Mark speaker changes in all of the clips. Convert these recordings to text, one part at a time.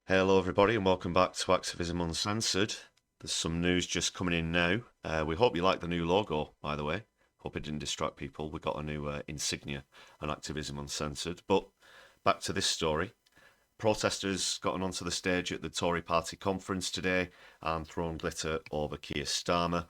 Speaker 1: Hello everybody and welcome back to Activism Uncensored. There's some news just coming in now. We hope you like the new logo, by the way. Hope it didn't distract people. We got a new insignia on Activism Uncensored. But back to this story. Protesters gotten onto the stage at the Tory party conference today and thrown glitter over Kier Starmer.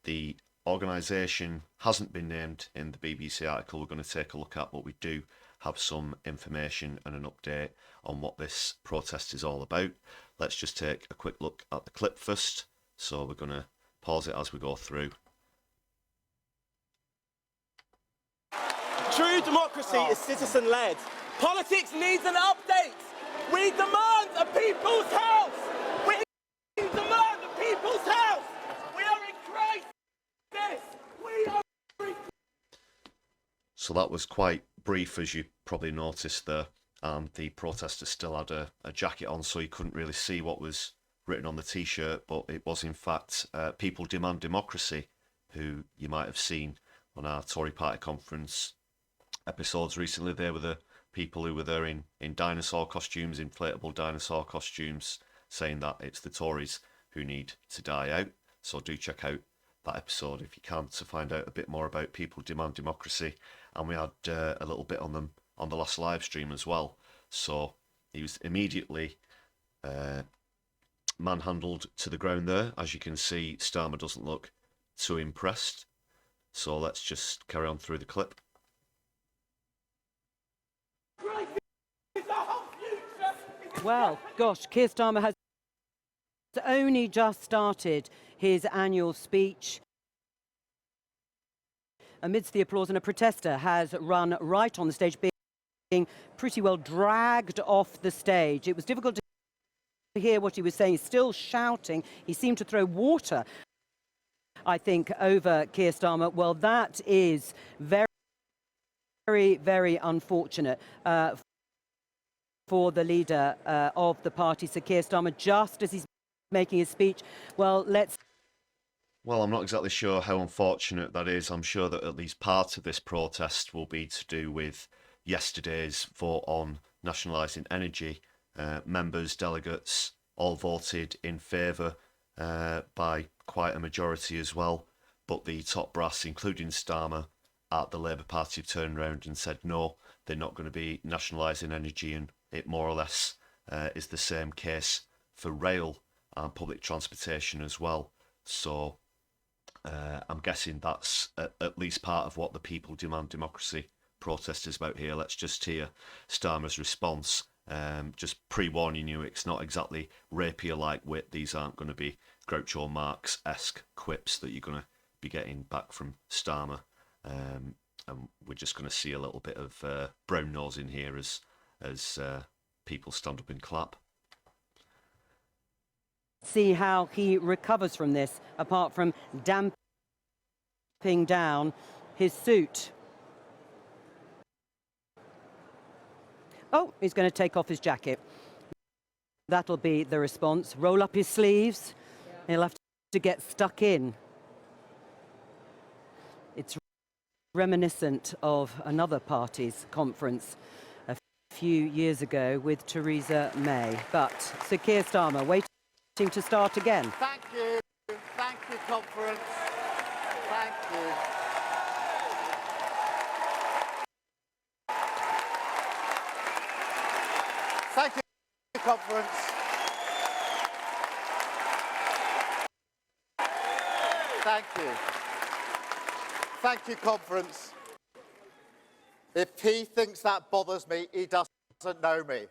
Speaker 1: The organisation hasn't been named in the BBC article we're going to take a look at, but we do have some information and an update on what this protest is all about. Let's just take a quick look at the clip first. So we're going to pause it as we go through.
Speaker 2: True democracy is citizen-led. Politics needs an update. We demand a people's house. We demand a people's house. We are in crisis. We are in...
Speaker 1: So that was quite brief, as you probably noticed there. And the protesters still had a jacket on, so you couldn't really see what was written on the T-shirt, but it was in fact People Demand Democracy, who you might have seen on our Tory party conference episodes recently. They were the people who were there in dinosaur costumes, inflatable dinosaur costumes, saying that it's the Tories who need to die out. So do check out that episode if you can to find out a bit more about People Demand Democracy. And we had a little bit on them on the last live stream as well. So he was immediately manhandled to the ground there. As you can see, Starmer doesn't look too impressed. So let's just carry on through the clip.
Speaker 3: Well, gosh, Kier Starmer has only just started his annual speech. Amidst the applause, and a protester has run right on the stage, being pretty well dragged off the stage. It was difficult to hear what he was saying. He's still shouting. He seemed to throw water, I think, over Kier Starmer. Well, that is very, very unfortunate for the leader of the party, Sir Kier Starmer, just as he's making his speech. Well,
Speaker 1: I'm not exactly sure how unfortunate that is. I'm sure that at least part of this protest will be to do with yesterday's vote on nationalising energy. Members, delegates, all voted in favour by quite a majority as well. But the top brass, including Starmer, at the Labour Party have turned around and said no, they're not going to be nationalising energy, and it more or less is the same case for rail and public transportation as well. So I'm guessing that's at least part of what the People Demand Democracy protest is about here. Let's just hear Starmer's response. Just pre-warning you, it's not exactly rapier-like wit. These aren't going to be Groucho Marx-esque quips that you're going to be getting back from Starmer. And we're just going to see a little bit of brown nose in here as people stand up and clap.
Speaker 3: see how he recovers from this, apart from damping down his suit. Oh, he's going to take off his jacket. That'll be the response. Roll up his sleeves. He'll have to get stuck in. It's reminiscent of another party's conference a few years ago with Theresa May. But Sir Kier Starmer waiting to start again.
Speaker 4: Thank you, conference. Thank you. Thank you, conference. Thank you. Thank you, conference. If he thinks that bothers me, he doesn't know me.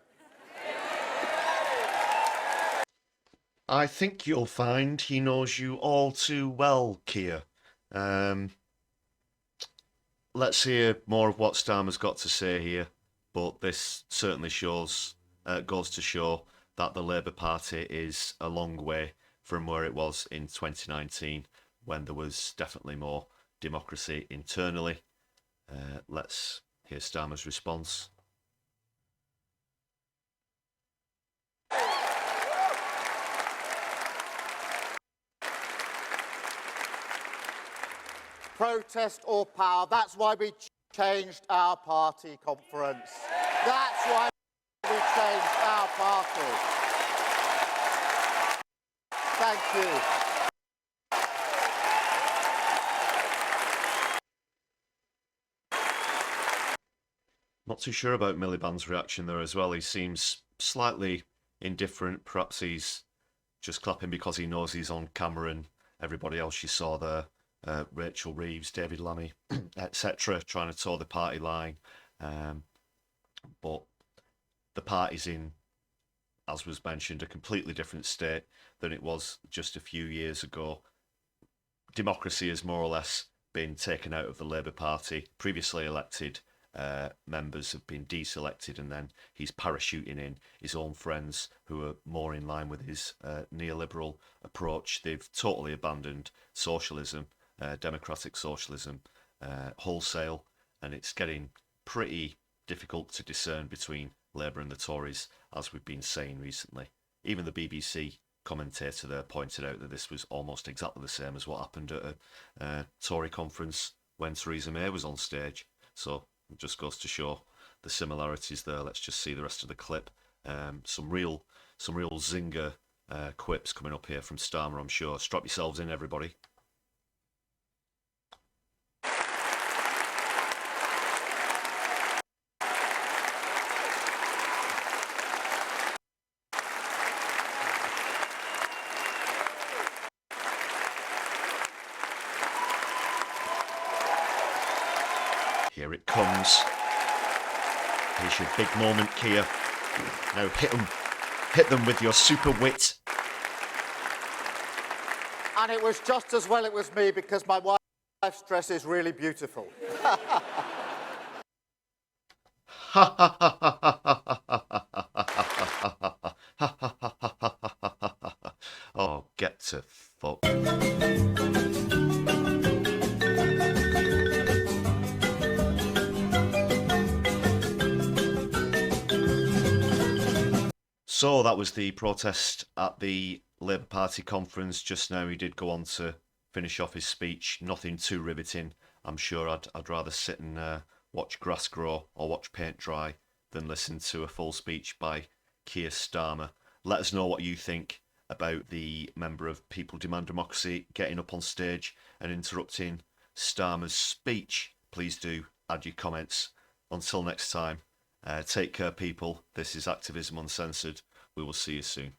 Speaker 1: I think you'll find he knows you all too well, Kier. Let's hear more of what Starmer's got to say here, but this certainly goes to show that the Labour Party is a long way from where it was in 2019, when there was definitely more democracy internally. Let's hear Starmer's response.
Speaker 4: Protest or power. That's why we changed our party, conference. That's why we changed our party. Thank you.
Speaker 1: Not too sure about Miliband's reaction there as well. He seems slightly indifferent. Perhaps he's just clapping because he knows he's on camera, and everybody else you saw there, Rachel Reeves, David Lammy, etc., trying to toe the party line. But the party's in, as was mentioned, a completely different state than it was just a few years ago. Democracy has more or less been taken out of the Labour Party. Previously elected members have been deselected, and then he's parachuting in his own friends who are more in line with his neoliberal approach. They've totally abandoned socialism, democratic socialism, wholesale, and it's getting pretty difficult to discern between Labour and the Tories, as we've been saying recently. Even the BBC commentator there pointed out that this was almost exactly the same as what happened at a Tory conference when Theresa May was on stage. So it just goes to show the similarities there. Let's just see the rest of the clip. Some real zinger quips coming up here from Starmer, I'm sure. Strap yourselves in, everybody. Here it comes. Here's your big moment, Kier. Now hit them with your super wit.
Speaker 4: And it was just as well it was me, because my wife's dress is really beautiful.
Speaker 1: Oh, get to fuck. So that was the protest at the Labour Party conference just now. He did go on to finish off his speech. Nothing too riveting. I'm sure I'd rather sit and watch grass grow or watch paint dry than listen to a full speech by Kier Starmer. Let us know what you think about the member of People Demand Democracy getting up on stage and interrupting Starmer's speech. Please do add your comments. Until next time, take care, people. This is Activism Uncensored. We will see you soon.